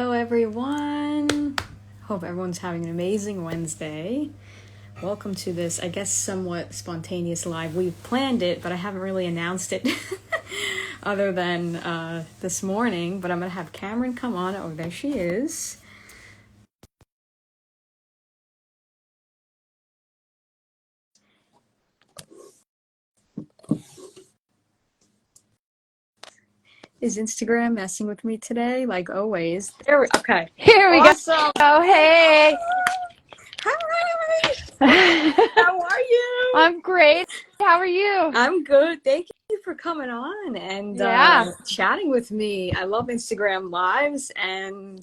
Hello, everyone. Hope everyone's having an amazing Wednesday. Welcome to this, I guess, somewhat spontaneous live. We planned it, but I haven't really announced it other than this morning. But I'm going to have Cameron come on. Oh, there she is. Is Instagram messing with me today? Like always. Okay. Here we go. Awesome. Oh, hey. Hi. I'm How are you? great. How are you? I'm good. Thank you for coming on and Yeah. chatting with me. I love Instagram Lives, and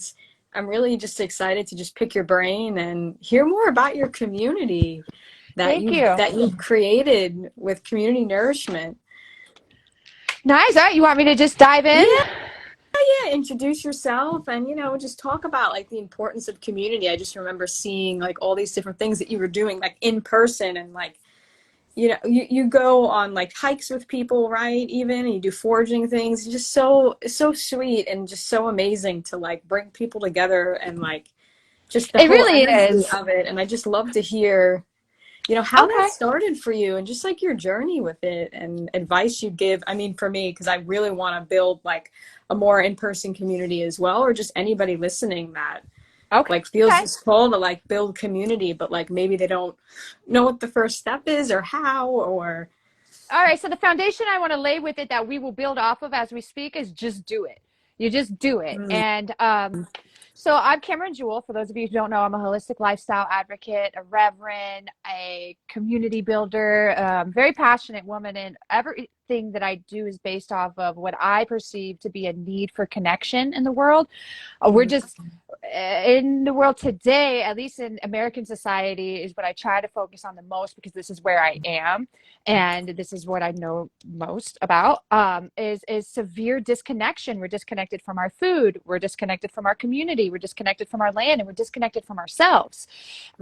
I'm really just excited to just pick your brain and hear more about your community that Thank you you. that you've created with Community Nourishment. Nice. All right. You want me to just dive in? Yeah, yeah. Introduce yourself and just talk about like the importance of community. I just remember seeing like all these different things that you were doing like in person and like you go on like hikes with people, right? Even and you do foraging things. It's just so sweet and just so amazing to like bring people together and like just the It whole really energy is. of it. And I just love to hear, how that Okay. started for you and just like your journey with it and advice you give. I mean, for me, because I really want to build like a more in-person community as well, or just anybody listening that like feels Okay. this call to like build community, but like maybe they don't know what the first step is or how or All right. So the foundation I want to lay with it that we will build off of as we speak is just do it. You just do it. mm, So I'm Cameron Jewell. For those of you who don't know, I'm a holistic lifestyle advocate, a reverend, a community builder, very passionate woman, and everything that I do is based off of what I perceive to be a need for connection in the world. We're mm, just in the world today, at least in American society, is what I try to focus on the most because this is where I am and this is what I know most about. Is severe disconnection. We're disconnected from our food, we're disconnected from our community, we're disconnected from our land, and we're disconnected from ourselves.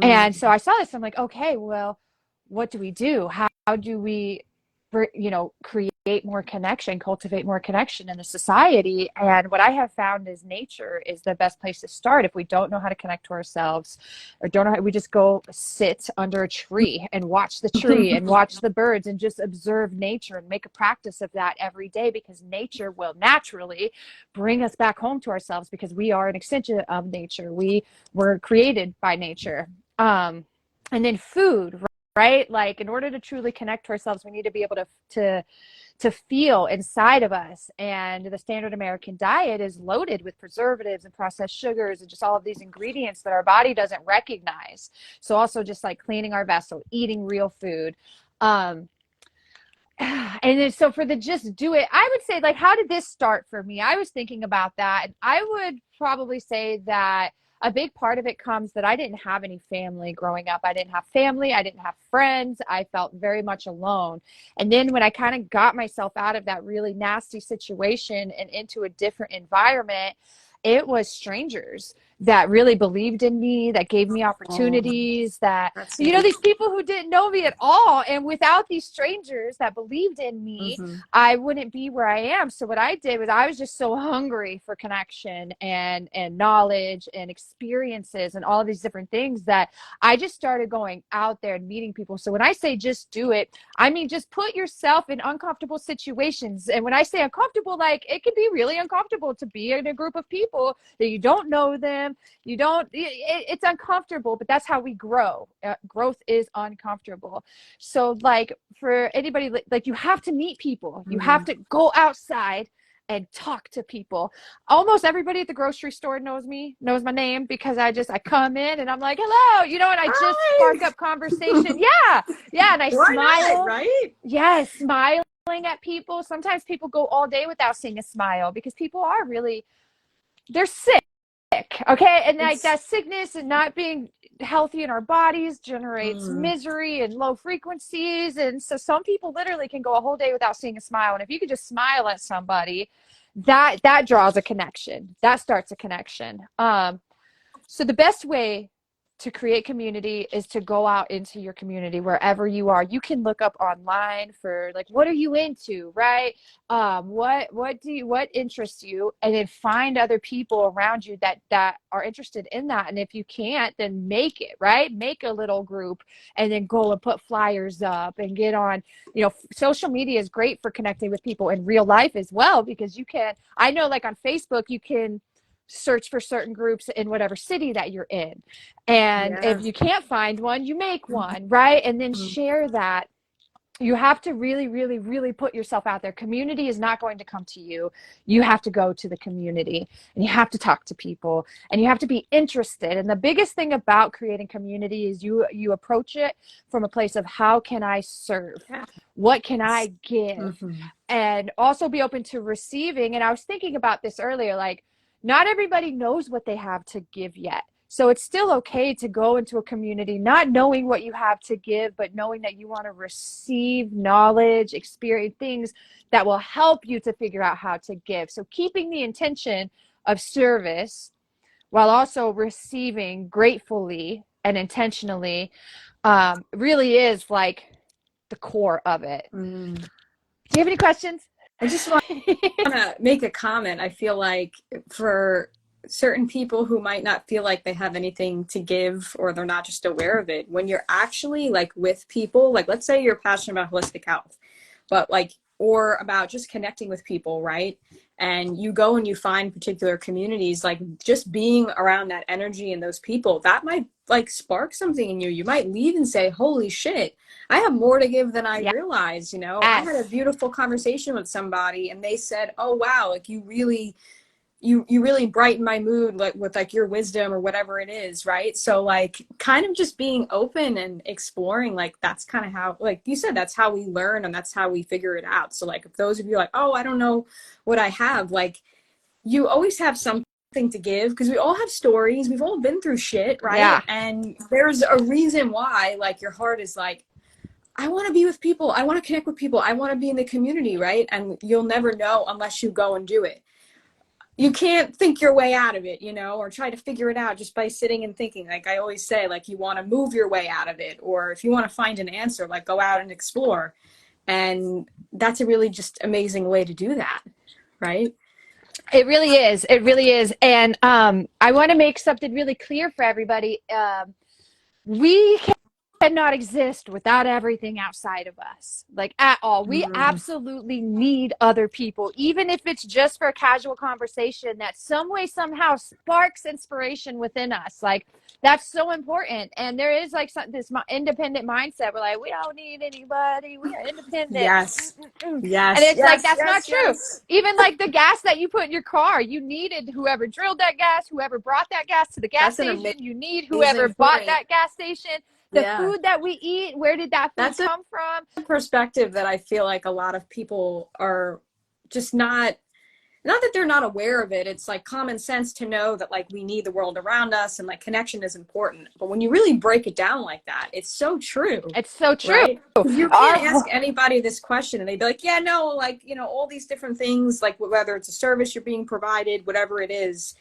And so mm, I saw this, I'm like, okay, well, what do we do? How do we create more connection, cultivate more connection in the society? And what I have found is nature is the best place to start. If we don't know how to connect to ourselves or don't know how, we just go sit under a tree and watch the tree and watch the birds and just observe nature and make a practice of that every day, because nature will naturally bring us back home to ourselves, because we are an extension of nature. We were created by nature. And then food, right? Like, in order to truly connect to ourselves, we need to be able to feel inside of us. And the standard American diet is loaded with preservatives and processed sugars and just all of these ingredients that our body doesn't recognize. So also just like cleaning our vessel, eating real food. Um, and then, so for the just do it, I would say, like, how did this start for me? I was thinking about that. And I would probably say that a big part of it comes that I didn't have any family growing up. I didn't have family. I didn't have friends. I felt very much alone. And then when I kind of got myself out of that really nasty situation and into a different environment, it was strangers that really believed in me, that gave me oh, opportunities, that, that's amazing. these people who didn't know me at all. And without these strangers that believed in me, Mm-hmm. I wouldn't be where I am. So what I did was, I was just so hungry for connection and knowledge and experiences and all of these different things, that I just started going out there and meeting people. So when I say just do it, I mean, just put yourself in uncomfortable situations. And when I say uncomfortable, like, it can be really uncomfortable to be in a group of people that you don't know them. You don't, it's uncomfortable, but that's how we grow. Growth is uncomfortable. So, like, for anybody, like, you have to meet people. You have Mm. to go outside and talk to people. Almost everybody at the grocery store knows me, knows my name, because I come in and I'm like, hello, and I just spark Hi. up conversation. Yeah. Yeah. And I Why not, smile. right? Yes. Smiling at people. Sometimes people go all day without seeing a smile, because people are really, they're sick. Okay. And like, It's that sickness and not being healthy in our bodies generates mm, misery and low frequencies. And so some people literally can go a whole day without seeing a smile. And if you could just smile at somebody, that draws a connection, that starts a connection. So the best way to create community is to go out into your community wherever you are. You can look up online for like, what are you into, right? What interests you, and then find other people around you that are interested in that. And if you can't, then make it, right? Make a little group and then go and put flyers up and get on. Social media is great for connecting with people in real life as well, because I know like on Facebook, you can search for certain groups in whatever city that you're in. And Yeah. if you can't find one, you make one, right? And then Mhm. share that. You have to really, really, really put yourself out there. Community is not going to come to you. You have to go to the community, and you have to talk to people, and you have to be interested. And the biggest thing about creating community is you approach it from a place of, how can I serve? Yeah. What can I give? Mhm. And also be open to receiving. And I was thinking about this earlier, like, not everybody knows what they have to give yet. So it's still okay to go into a community not knowing what you have to give, but knowing that you want to receive knowledge, experience things that will help you to figure out how to give. So keeping the intention of service while also receiving gratefully and intentionally really is like the core of it. Mm. Do you have any questions? I just want to make a comment. I feel like for certain people who might not feel like they have anything to give, or they're not just aware of it, when you're actually like with people, like let's say you're passionate about holistic health, but like, or about just connecting with people, right? And you go and you find particular communities, like just being around that energy and those people, that might like spark something in you. You might leave and say, holy shit, I have more to give than I Yes. realized. I had a beautiful conversation with somebody and they said, oh wow, like you really brighten my mood, like with like your wisdom or whatever it is, right? So like kind of just being open and exploring, like that's kind of how, like you said, that's how we learn and that's how we figure it out. So like if those of you are like, oh, I don't know what I have, like you always have something to give, because we all have stories, we've all been through shit, right? Yeah. And there's a reason why like your heart is like, I want to be with people, I want to connect with people, I want to be in the community, right? And you'll never know unless you go and do it. You can't think your way out of it, or try to figure it out just by sitting and thinking. Like I always say, like you want to move your way out of it, or if you want to find an answer, like go out and explore. And that's a really just amazing way to do that, right? It really is. It really is. And I want to make something really clear for everybody. We cannot exist without everything outside of us, like at all. We Mm, absolutely need other people, even if it's just for a casual conversation that some way, somehow sparks inspiration within us. Like that's so important. And there is like this independent mindset. We're like, we don't need anybody. We are independent. yes. And Yes, it's like, yes, that's not yes, true. yes. Even like the gas that you put in your car, you needed whoever drilled that gas, whoever brought that gas to the gas That's an station. You need whoever amazing bought point. that gas station. The Yeah. food that we eat, where did that food That's a come from? perspective that I feel like a lot of people are just not that they're not aware of it. It's like common sense to know that like we need the world around us and like connection is important. But when you really break it down like that, it's so true, It's so true. right? Because you can't ask Our anybody this question and they'd be like, yeah, no, like, all these different things, like whether it's a service you're being provided, whatever it is,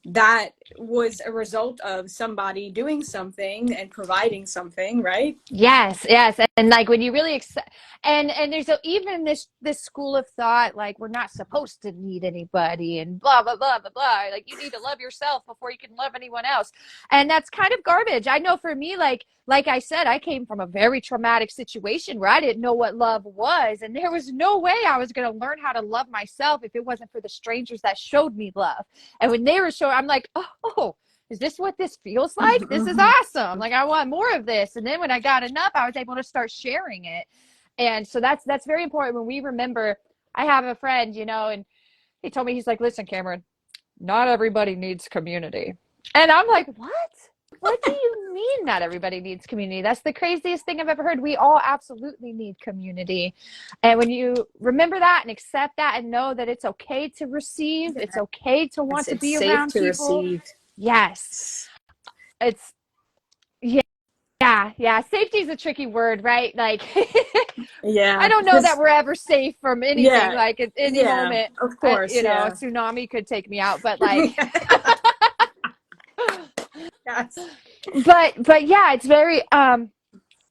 that was a result of somebody doing something and providing something, right? Yes, yes, and like when you really accept, and there's even this school of thought like we're not supposed to need anybody and blah blah blah blah blah. Like you need to love yourself before you can love anyone else, and that's kind of garbage. I know for me, like I said, I came from a very traumatic situation where I didn't know what love was, and there was no way I was going to learn how to love myself if it wasn't for the strangers that showed me love. And when they were showing, I'm like, oh, is this what this feels like? This is awesome. Like I want more of this. And then when I got enough, I was able to start sharing it. And so that's very important when we remember. I have a friend, and he told me, he's like, listen, Cameron, not everybody needs community. And I'm like, what? What do you mean not everybody needs community? That's the craziest thing I've ever heard. We all absolutely need community. And when you remember that and accept that and know that it's okay to receive, it's okay to want to It's be safe around to people. receive. Yes. It's yeah. Safety is a tricky word, right? Like I Yeah, don't know that because we're ever safe from anything. yeah, Like at any yeah, moment, of course, a yeah. tsunami could take me out. But like, Yes. but yeah, it's very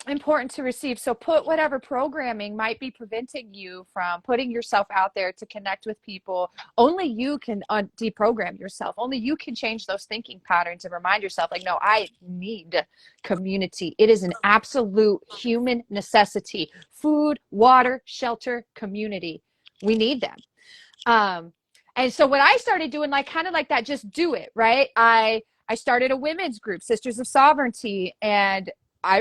important to receive. So put whatever programming might be preventing you from putting yourself out there to connect with people. Only you can deprogram yourself. Only you can change those thinking patterns and remind yourself, like, no, I need community. It is an absolute human necessity. Food, water, shelter, community. We need them. Um, and so what I started doing, like kind of like that, just do it, right? I started a women's group, Sisters of Sovereignty, and I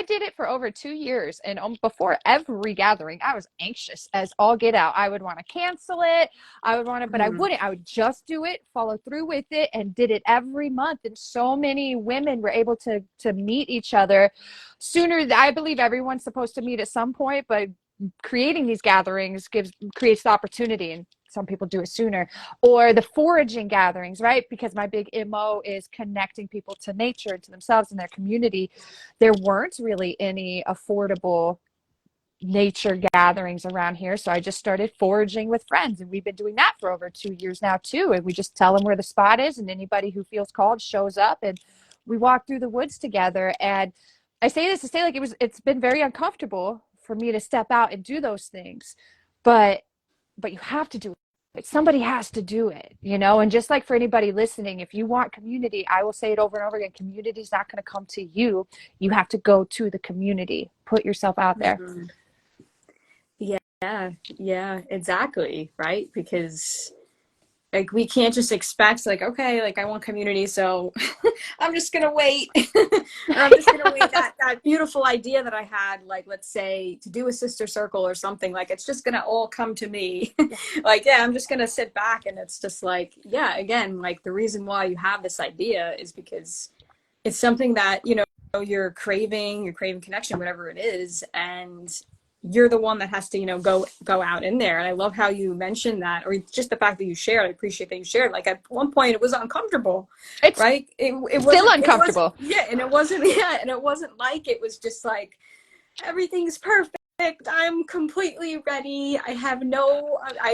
did it for over 2 years, and before every gathering, I was anxious as all get out. I would want to cancel it. I would want to, but I Mhm. wouldn't. I would just do it, follow through with it, and did it every month. And so many women were able to meet each other sooner. I believe everyone's supposed to meet at some point, but creating these gatherings creates the opportunity, and some people do it sooner. Or the foraging gatherings, right? Because my big MO is connecting people to nature, to themselves and their community. There weren't really any affordable nature gatherings around here, so I just started foraging with friends, and we've been doing that for over 2 years now too. And we just tell them where the spot is, and anybody who feels called shows up, and we walk through the woods together. And I say this to say, like, it's been very uncomfortable for me to step out and do those things, but you have to do it. Somebody has to do it, you know? And just like for anybody listening, if you want community, I will say it over and over again, community is not going to come to you. You have to go to the community, put yourself out there. Mhm. Yeah, yeah, exactly, right? Because like we can't just expect like, okay, like I want community, so I'm just gonna wait. Or I'm just gonna wait that beautiful idea that I had, like let's say to do a sister circle or something, like it's just gonna all come to me. Yeah. Like, yeah, I'm just gonna sit back and it's just like, yeah, again, like the reason why you have this idea is because it's something that, you're craving connection, whatever it is, and you're the one that has to, go out in there. And I love how you mentioned that, or just the fact that you shared. I appreciate that you shared. Like at one point, it was uncomfortable, It's right? still It wasn't, uncomfortable. yeah, and it wasn't, yeah, and it wasn't like it was just like everything's perfect. I'm completely ready. I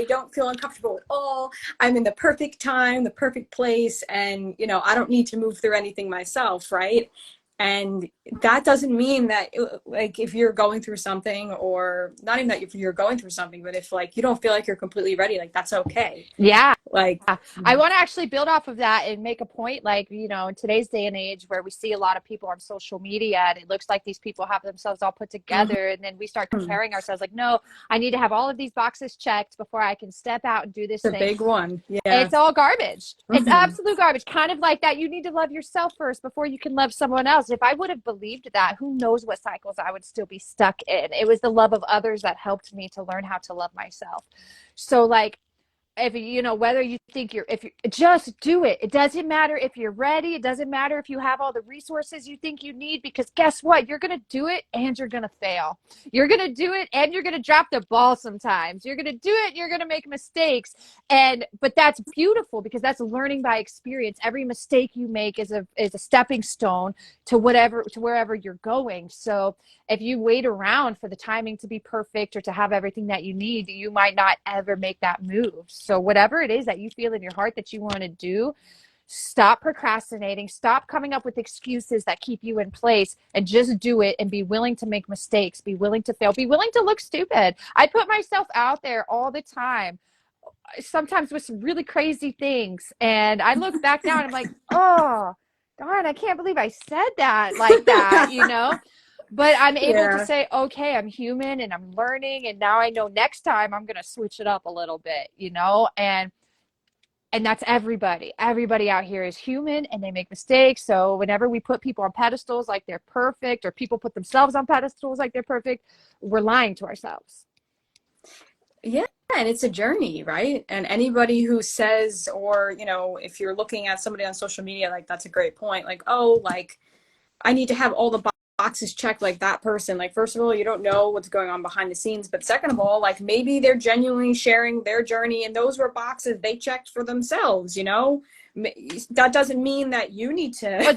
don't feel uncomfortable at all. I'm in the perfect time, the perfect place, and I don't need to move through anything myself, right? And that doesn't mean that, like, if you're going through something, or not even that if you're going through something, but if like you don't feel like you're completely ready, like that's okay. Yeah. Like, I want to actually build off of that and make a point. Like, you know, in today's day and age where we see a lot of people on social media and it looks like these people have themselves all put mhm, together. And then we start comparing ourselves like, no, I need to have all of these boxes checked before I can step out and do this the thing. big one, yeah. It's all garbage. It's Hmm. absolute garbage. Kind of like that. You need to love yourself first before you can love someone else. If I would have believed that, who knows what cycles I would still be stuck in. It was the love of others that helped me to learn how to love myself. So, like, if you know whether you think if you just do it. It doesn't matter if you're ready. It doesn't matter if you have all the resources you think you need, because guess what, you're going to do it and you're going to fail. You're going to do it and you're going to drop the ball. Sometimes you're going to do it and you're going to make mistakes, and but that's beautiful because that's learning by experience. Every mistake you make is a stepping stone to wherever you're going. So if you wait around for the timing to be perfect or to have everything that you need, you might not ever make that move. So whatever it is that you feel in your heart that you want to do, stop procrastinating, stop coming up with excuses that keep you in place, and just do it, and be willing to make mistakes, be willing to fail, be willing to look stupid. I put myself out there all the time, sometimes with some really crazy things, and I look back now and I'm like, oh darn, I can't believe I said that, like that, you know. But I'm able to Yeah. say, okay, I'm human and I'm learning, and now I know next time I'm going to switch it up a little bit, you know. And that's everybody. Everybody out here is human and they make mistakes. So whenever we put people on pedestals like they're perfect, or people put themselves on pedestals like they're perfect, we're lying to ourselves. Yeah, and it's a journey, right? And anybody who says, or, if you're looking at somebody on social media, like that's a great point. Like, oh, like I need to have all the boxes checked like that person. Like, first of all, you don't know what's going on behind the scenes. But second of all, like maybe they're genuinely sharing their journey and those were boxes they checked for themselves, you know? That doesn't mean that you need Or to,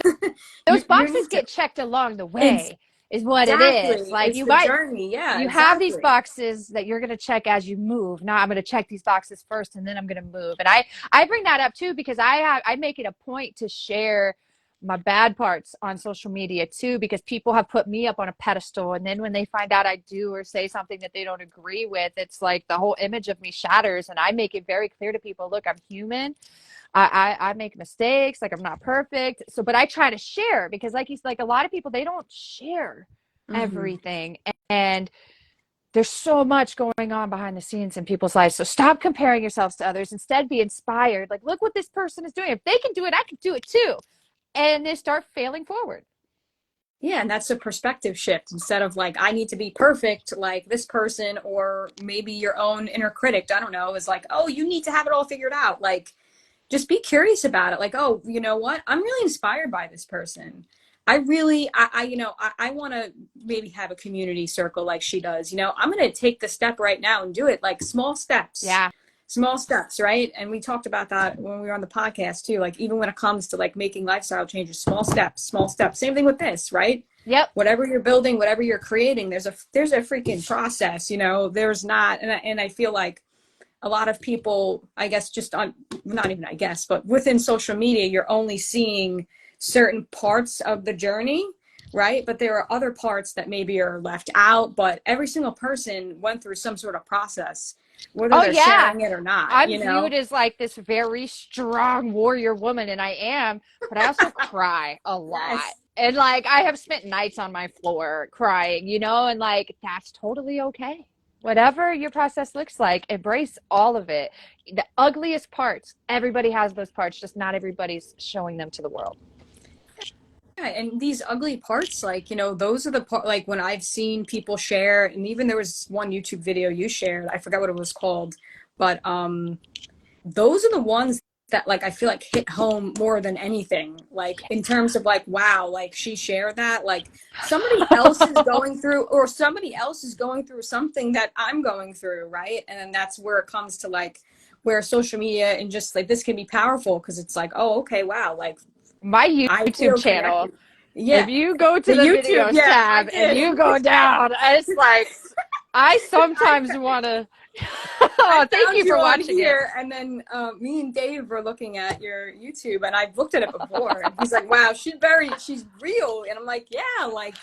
those you boxes need to. get checked along the way is what it is. Exactly. Like, It's you the might, journey. Yeah, you have these exactly. boxes that you're going to check as you move. Now I'm going to check these boxes first and then I'm going to move. And I bring that up too because I make it a point to share my bad parts on social media too, because people have put me up on a pedestal. And then when they find out I do or say something that they don't agree with, it's like the whole image of me shatters. And I make it very clear to people, look, I'm human. I make mistakes. Like I'm not perfect. So, but I try to share because like he's like a lot of people, they don't share Hmm. everything. And there's so much going on behind the scenes in people's lives. So stop comparing yourselves to others. Instead, be inspired. Like, look what this person is doing. If they can do it, I can do it too. And then start failing forward. Yeah, and that's a perspective shift. Instead of like, I need to be perfect like this person, or maybe your own inner critic, I don't know, is like, oh, you need to have it all figured out. Like, just be curious about it. Like, oh, you know what? I'm really inspired by this person. I really, I want to maybe have a community circle like she does. I'm going to take the step right now and do it, like Yeah. small steps, right? And we talked about that when we were on the podcast too. Like, even when it comes to like making lifestyle changes, small steps. Same thing with this, right? Yep. Whatever you're building, whatever you're creating, there's a freaking process. There's not, and I feel like a lot of people, I guess, just on, not even I guess, but within social media, you're only seeing certain parts of the journey, right? But there are other parts that maybe are left out, but every single person went through some sort of process, whether Oh, they're yeah. sharing it or not, I'm viewed as like this very strong warrior woman, and I am, but I also cry a lot. Yes. And like, I have spent nights on my floor crying, and like, that's totally okay. Whatever your process looks like, embrace all of it. The ugliest parts, everybody has those parts, just not everybody's showing them to the world. Yeah, and these ugly parts, like, those are the part, like when I've seen people share, and even there was one YouTube video you shared, I forgot what it was called, but those are the ones that like I feel like hit home more than anything. Like in terms of like, wow, like she shared that, like somebody else is going through, or somebody else is going through something that I'm going through, right? And then that's where it comes to like where social media and just like this can be powerful, because it's like, oh, okay, wow, like My I YouTube feel channel, connected. Yeah. if you go The to the YouTube, videos yeah, I tab and did. you go down, it's like, I I sometimes want to. I Oh, thank found you you for on watching it. here, and then me and Dave were looking at your YouTube, and I've looked at it before, and he's like, "Wow, she's real," and I'm like, "Yeah," like,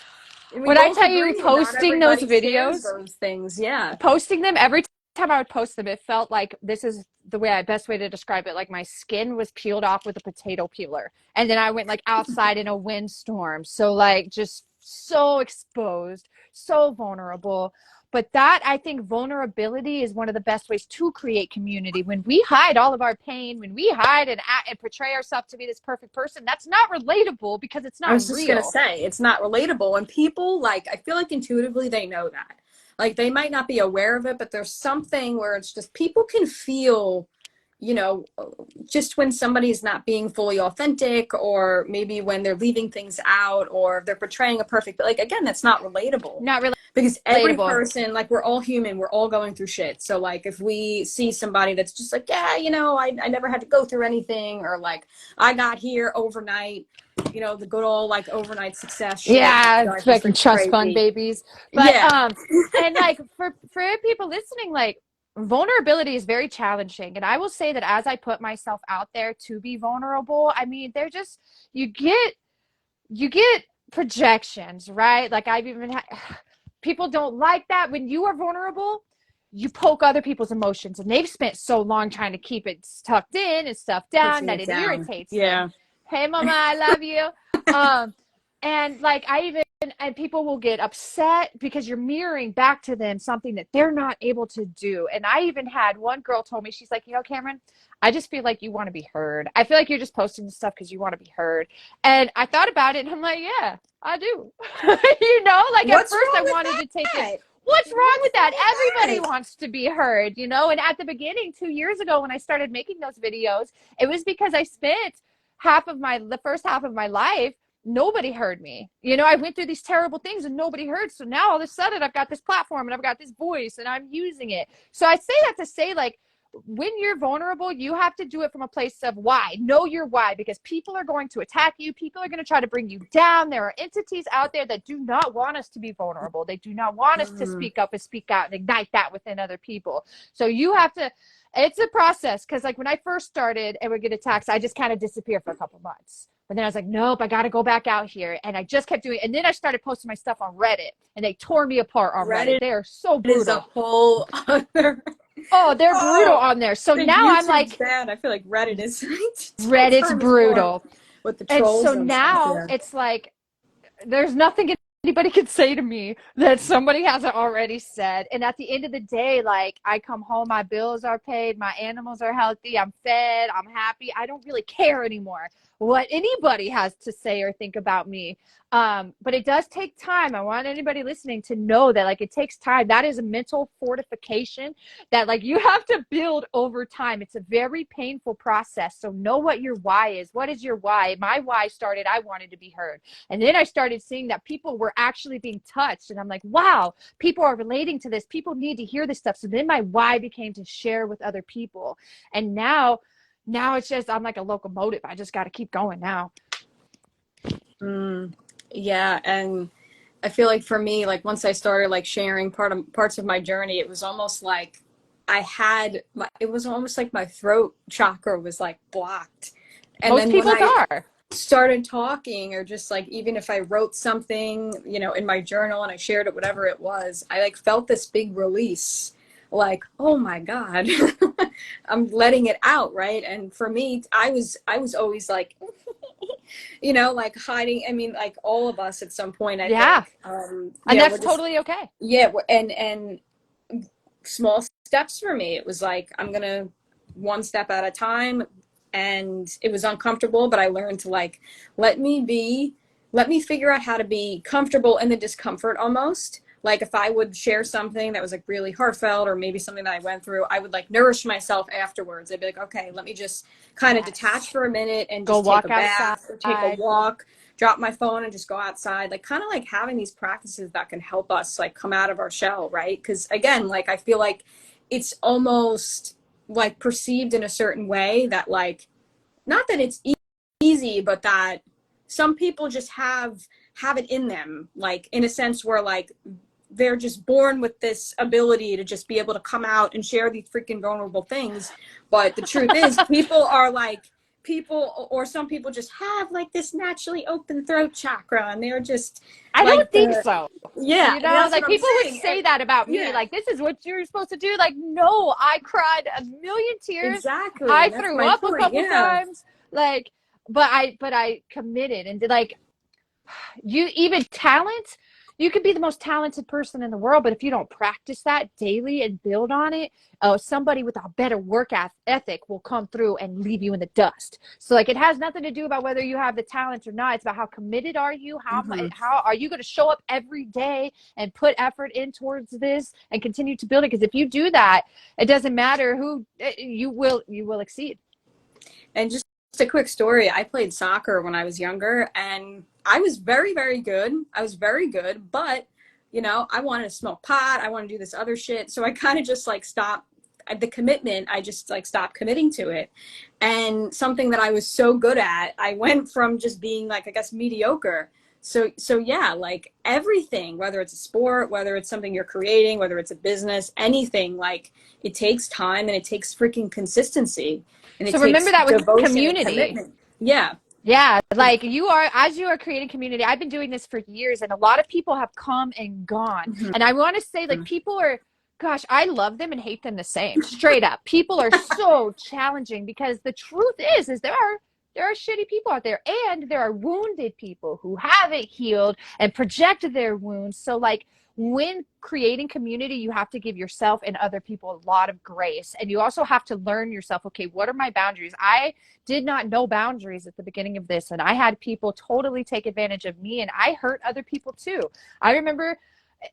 and we When I both tell you, agree, not posting those everybody shares videos, those things. Yeah. posting them every time I would post them, it felt like, this is the best way to describe it. Like my skin was peeled off with a potato peeler. And then I went like outside in a windstorm. So like just so exposed, so vulnerable. But that, I think, vulnerability is one of the best ways to create community. When we hide all of our pain, when we hide and act and portray ourselves to be this perfect person, that's not relatable because it's I not was just gonna real. say it's not relatable, and people like I feel like intuitively they know that. Like they might not be aware of it, but there's something where it's just people can feel, you know, just when somebody's not being fully authentic, or maybe when they're leaving things out, or they're portraying a perfect. But like again, that's not relatable, Not because every relatable. person, like we're all human, we're all going through shit. So like if we see somebody that's just like, yeah, I never had to go through anything, or like I got here overnight, the good old like overnight success shit, and Yeah, I it's just fucking think it's trust fund crazy. babies. But Yeah. and like for people listening, like vulnerability is very challenging. And I will say that as I put myself out there to be vulnerable, I mean, they're just you get projections, right? Like I've even had people don't like that when you are vulnerable. You poke other people's emotions, and they've spent so long trying to keep it tucked in and stuff down Pushing that it it down. irritates them. Yeah. Hey, mama, I love you. Um, and like and people will get upset because you're mirroring back to them something that they're not able to do. And I even had one girl told me, she's like, Cameron, I just feel like you want to be heard. I feel like you're just posting this stuff because you want to be heard. And I thought about it, and I'm like, yeah, I do. Like at What's first I wrong with wanted to take it. that? What's wrong with What's that? wrong with Everybody that? wants to be heard. And at the beginning, 2 years ago, when I started making those videos, it was because I spent the first half of my life, nobody heard me. I went through these terrible things and nobody heard. So now all of a sudden I've got this platform and I've got this voice and I'm using it. So I say that to say, like, when you're vulnerable, you have to do it from a place of why. Know your why, because people are going to attack you. People are going to try to bring you down. There are entities out there that do not want us to be vulnerable. They do not want us to Mm. speak up and speak out and ignite that within other people. So you have to, it's a process. Because like when I first started and would get attacked, I just kind of disappeared for a couple months. But then I was like, nope, I got to go back out here. And I just kept doing it. And then I started posting my stuff on Reddit, and they tore me apart on Reddit. Reddit They are so is a brutal. whole other. Oh, they're brutal Oh, on there. I So think now I'm YouTube's like, bad. I feel like Reddit is Reddit's 10 times more brutal. with the And trolls so and stuff. now Yeah. it's like, there's nothing anybody could say to me that somebody hasn't already said. And at the end of the day, like, I come home, my bills are paid, my animals are healthy, I'm fed, I'm happy. I don't really care anymore what anybody has to say or think about me. But it does take time. I want anybody listening to know that, like, it takes time. That is a mental fortification that, like, you have to build over time. It's a very painful process. So know what your why is. What is your why? My why started, I wanted to be heard. And then I started seeing that people were actually being touched. And I'm like, wow, people are relating to this. People need to hear this stuff. So then my why became to share with other people. And now it's just, I'm like a locomotive. I just got to keep going now. Mm, yeah, and I feel like for me, like once I started like sharing parts of my journey, it was almost like it was almost like my throat chakra was like blocked. And Most then when people's I are. started talking, or just like even if I wrote something, in my journal and I shared it, whatever it was, I like felt this big release, like, oh my God, I'm letting it out, right? And for me, I was always like, like hiding. I mean, like all of us at some point, I Yeah. think, And we're that's just, totally okay. yeah, and small steps for me. It was like, I'm gonna one step at a time, and it was uncomfortable, but I learned to like let me be, let me figure out how to be comfortable in the discomfort almost. Like if I would share something that was like really heartfelt, or maybe something that I went through, I would like nourish myself afterwards. I'd be like, okay, let me just kind of detach Yes. for a minute and Go just take walk a outside. bath or take a walk, drop my phone and just go outside. Like kind of like having these practices that can help us like come out of our shell, right? Because again, like I feel like it's almost like perceived in a certain way that like, not that it's easy, but that some people just have it in them, like in a sense where like they're just born with this ability to just be able to come out and share these freaking vulnerable things. But the truth is, people are like, people, or some people just have like this naturally open throat chakra, and they're just I don't like think the, so. yeah, You know, that's what like I'm people would saying. say And that about me. yeah, Like, this is what you're supposed to do. Like, no, I cried a million tears. exactly. I And that's threw my up a point. couple Yeah. times. Like, but I committed and did, like, you even talent, you could be the most talented person in the world, but if you don't practice that daily and build on it, somebody with a better work ethic will come through and leave you in the dust. So like, it has nothing to do about whether you have the talent or not. It's about how committed are you, Mm-hmm. how are you going to show up every day and put effort in towards this and continue to build it. Because if you do that, it doesn't matter who, you will exceed. And just a quick story, I played soccer when I was younger, and I was very, very good. I was very good, but I wanted to smoke pot. I want to do this other shit. So I kind of just like stopped the commitment. I just like stopped committing to it. And something that I was so good at, I went from just being like, I guess, mediocre. So yeah, like everything, whether it's a sport, whether it's something you're creating, whether it's a business, anything, like it takes time and it takes freaking consistency, and it So remember takes that with devotion and community. commitment. Yeah. Yeah, like as you are creating community, I've been doing this for years, and a lot of people have come and gone. Mm-hmm. And I want to say, like, people are, gosh, I love them and hate them the same, straight up. People are so challenging because the truth is there are shitty people out there, and there are wounded people who haven't healed and projected their wounds. So, like, when creating community, you have to give yourself and other people a lot of grace, and you also have to learn yourself. Okay, what are my boundaries? I did not know boundaries at the beginning of this, and I had people totally take advantage of me, and I hurt other people too. I remember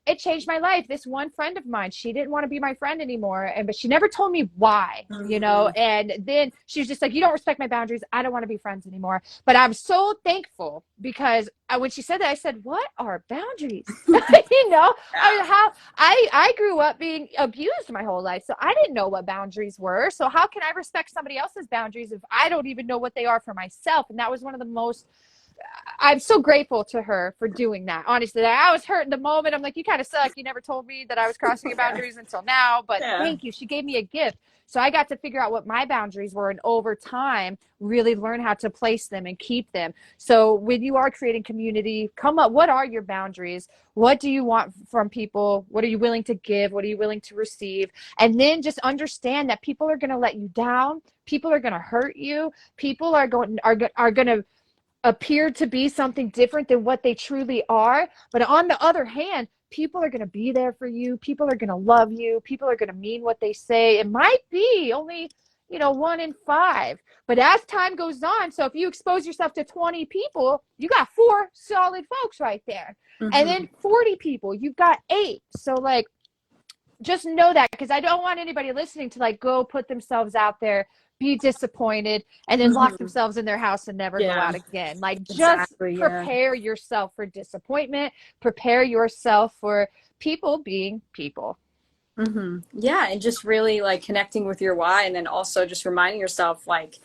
it changed my life. This one friend of mine, she didn't want to be my friend anymore, but she never told me why, Mm-hmm. and then she was just like, you don't respect my boundaries, I don't want to be friends anymore. But I'm so thankful because when she said that, I said, what are boundaries? Yeah. How I grew up being abused my whole life, so I didn't know what boundaries were. So how can I respect somebody else's boundaries if I don't even know what they are for myself? And that was one of the most, I'm so grateful to her for doing that. Honestly, I was hurt in the moment. I'm like, you kind of suck. You never told me that I was crossing your Yeah. boundaries until now, but Yeah. thank you. She gave me a gift. So I got to figure out what my boundaries were, and over time, really learn how to place them and keep them. So when you are creating community, come up, what are your boundaries? What do you want from people? What are you willing to give? What are you willing to receive? And then just understand that people are going to let you down. People are going to hurt you. People are going to appear to be something different than what they truly are. But on the other hand, people are going to be there for you. People are going to love you. People are going to mean what they say. It might be only, 1 in 5. But as time goes on, so if you expose yourself to 20 people, you got 4 solid folks right there. And Mm-hmm. then 40 people, you've got 8. So like, just know that, because I don't want anybody listening to like go put themselves out there, be disappointed, and then lock Mm-hmm. themselves in their house and never go Yeah. out again. Like, just Exactly. Yeah. prepare yourself for disappointment, prepare yourself for people being people. Mm-hmm. Yeah, and just really like connecting with your why, and then also just reminding yourself like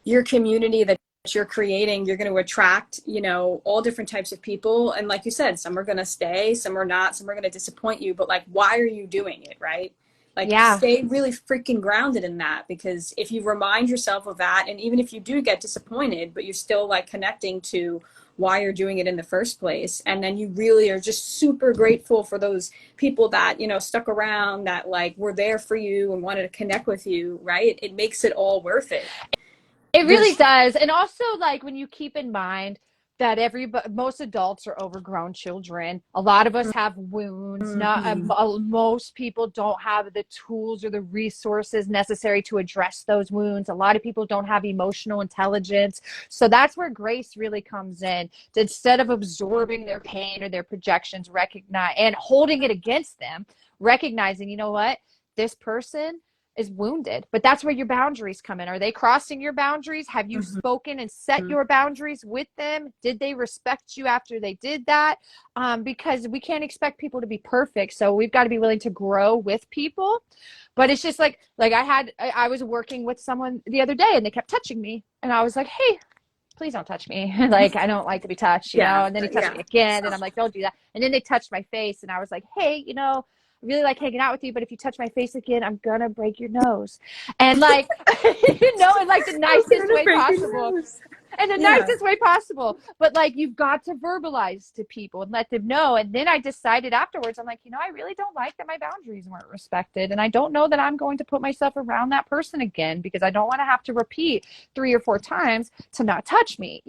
your community that you're creating, you're going to attract, all different types of people. And like you said, some are going to stay, some are not, some are going to disappoint you. But like, why are you doing it, right? Like, Yeah. stay really freaking grounded in that, because if you remind yourself of that, and even if you do get disappointed, but you're still like connecting to why you're doing it in the first place, and then you really are just super grateful for those people that stuck around, that like were there for you and wanted to connect with you, right? It makes it all worth it. It really There's does. And also, like, when you keep in mind that most adults are overgrown children, a lot of us have wounds. Not Mhm. Most people don't have the tools or the resources necessary to address those wounds. A lot of people don't have emotional intelligence. So that's where grace really comes in. Instead of absorbing their pain or their projections, recognize and holding it against them, recognizing, you know what, this person is wounded. But that's where your boundaries come in. Are they crossing your boundaries? Have you Mhm. spoken and set your boundaries with them? Did they respect you after they did that? Because we can't expect people to be perfect, so we've got to be willing to grow with people. But it's just like I was working with someone the other day, and they kept touching me, and I was like, hey, please don't touch me. Like, I don't like to be touched, Yeah, and then he touched yeah. me again, and So, I'm like, don't do that. And then they touched my face, and I was like, hey, I really like hanging out with you, but if you touch my face again, I'm gonna break your nose. And like, in like the I'm nicest gonna way break your possible. nose. In the Yeah. nicest way possible. But like, you've got to verbalize to people and let them know. And then I decided afterwards, I'm like, I really don't like that my boundaries weren't respected. And I don't know that I'm going to put myself around that person again, because I don't want to have to repeat 3 or 4 times to not touch me.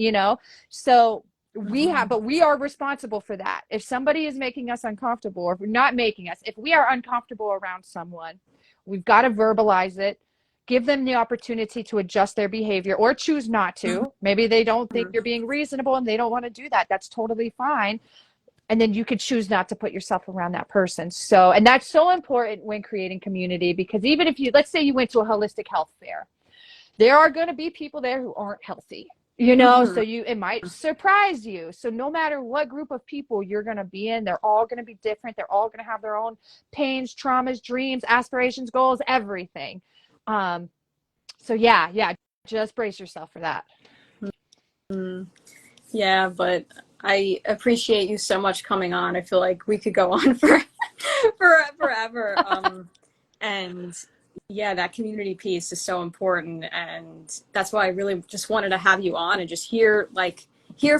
So Mhm. but we are responsible for that. If somebody is making us uncomfortable, or if we're not making us, if we are uncomfortable around someone, we've got to verbalize it, give them the opportunity to adjust their behavior or choose not to. Maybe they don't think you're being reasonable and they don't want to do that. That's totally fine. And then you could choose not to put yourself around that person. So, and that's so important when creating community, because even if let's say you went to a holistic health fair, there are going to be people there who aren't healthy, so Mhm. it might surprise you. So no matter what group of people you're going to be in, they're all going to be different. They're all going to have their own pains, traumas, dreams, aspirations, goals, everything. So yeah, just brace yourself for that. Mhm. Yeah, but I appreciate you so much coming on. I feel like we could go on for forever. And yeah, that community piece is so important, and that's why I really just wanted to have you on and just hear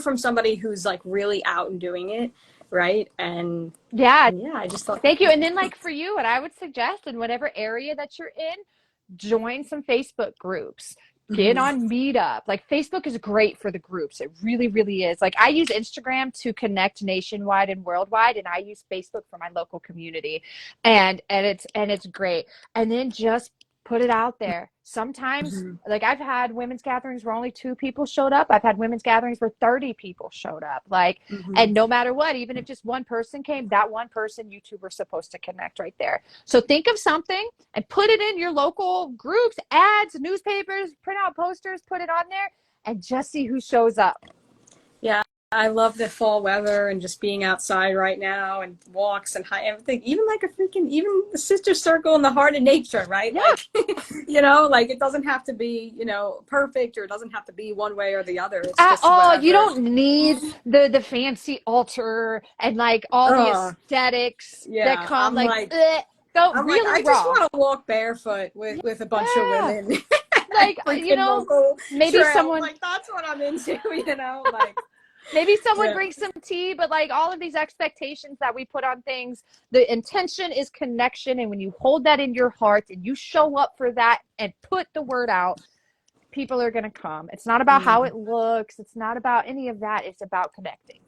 from somebody who's like really out and doing it, right? And Yeah, yeah, I just thought. thank you. And then, like, for you, what I would suggest in whatever area that you're in, join some Facebook groups. Get Mhm. on Meetup. Like, Facebook is great for the groups. It really, really is. Like, I use Instagram to connect nationwide and worldwide, and I use Facebook for my local community. And it's great. And then just Put it out there. Sometimes, Mhm. like I've had women's gatherings where only 2 people showed up. I've had women's gatherings where 30 people showed up. Like, Mhm. and no matter what, even if just one person came, that one person, you two were supposed to connect right there. So think of something and put it in your local groups, ads, newspapers, print out posters, put it on there, and just see who shows up. Yeah, I love the fall weather and just being outside right now and walks and everything. Even like a freaking, even the sister circle in the heart of nature, right? Yeah. Like, you know, like it doesn't have to be, you know, perfect, or it doesn't have to be one way or the other. It's At just all. You whatever. don't need the fancy altar and like all the Oh, aesthetics that yeah. come like go I'm like, real I and just raw. want to walk barefoot with a bunch of Yeah. women at Like, freaking local maybe trails. someone Like that's what I'm into, you know? Like, maybe someone yeah. brings some tea, but like all of these expectations that we put on things, the intention is connection. And when you hold that in your heart and you show up for that and put the word out, people are going to come. It's not about how Mm. it looks. It's not about any of that. It's about connecting.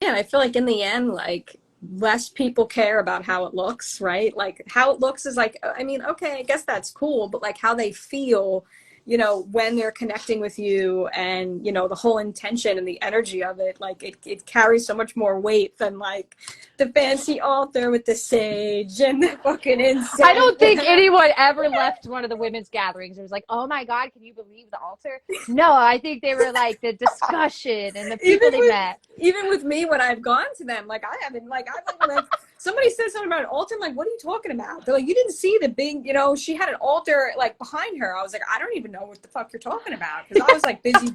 Yeah, I feel like in the end, like less people care about how it looks, right? Like how it looks is like, I mean, okay, I guess that's cool, but like how they feel, you know, when they're connecting with you, and, you know, the whole intention and the energy of it, like it carries so much more weight than like the fancy altar with the sage and the fucking I incense. don't think anyone ever left one of the women's gatherings. It was like, oh my God, can you believe the altar? No, I think they were like the discussion and the even people they with met. even with me when I've gone to them, like I haven't, like I've like somebody said something about an altar. I'm like, what are you talking about? They're like, you didn't see the big, you know, she had an altar like behind her. I was like, I don't even know what the fuck you're talking about, because I was like busy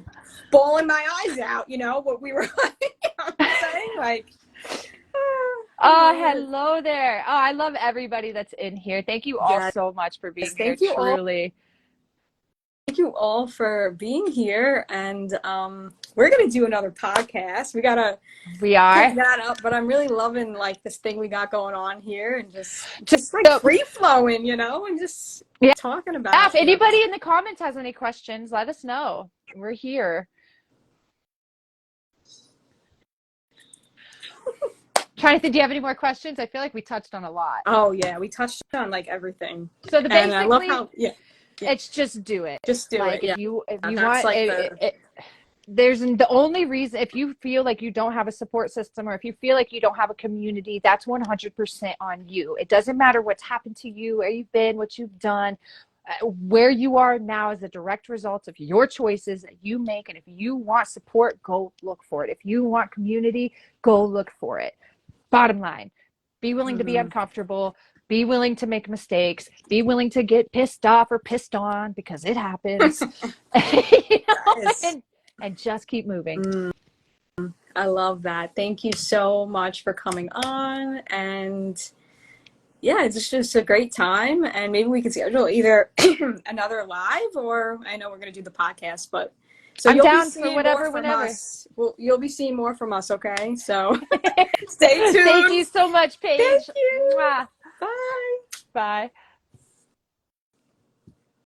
bawling my eyes out, you know, what we were like, you know what I'm saying, like, I Oh, love it. hello there. Oh, I love everybody that's in here. Thank you all Yes, so much for being here. thank you all. Truly. Thank you all for being here, and we're gonna do another podcast. We gotta We pick are. that up, but I'm really loving like this thing we got going on here, and just like So, free flowing, you know, and just yeah, talking if about, you know. anybody in the comments has any questions, let us know. We're here. Trying to think, do you have any more questions? I feel like we touched on a lot. Oh yeah, we touched on like everything, So the and I love basically, how, yeah, yeah, it's just do it. just do it. Like Yeah, if you that's want like the there's the only reason, if you feel like you don't have a support system or if you feel like you don't have a community, that's 100% on you. It doesn't matter what's happened to you, where you've been, what you've done. Where you are now is a direct result of your choices that you make. And if you want support, go look for it. If you want community, go look for it. Bottom line, be willing to be mm, uncomfortable, be willing to make mistakes, be willing to get pissed off or pissed on because it happens. You know, yes. and just keep moving. Mm, I love that. Thank you so much for coming on, and yeah, it's just a great time, and maybe we can schedule either another live, or I know we're going to do the podcast, but so I'm you'll be down for seeing more whatever, from whenever. us. Well, you'll be seeing more from us, okay? So stay Thank tuned. you so much, Thank Paige. you. Mwah. Bye. Bye.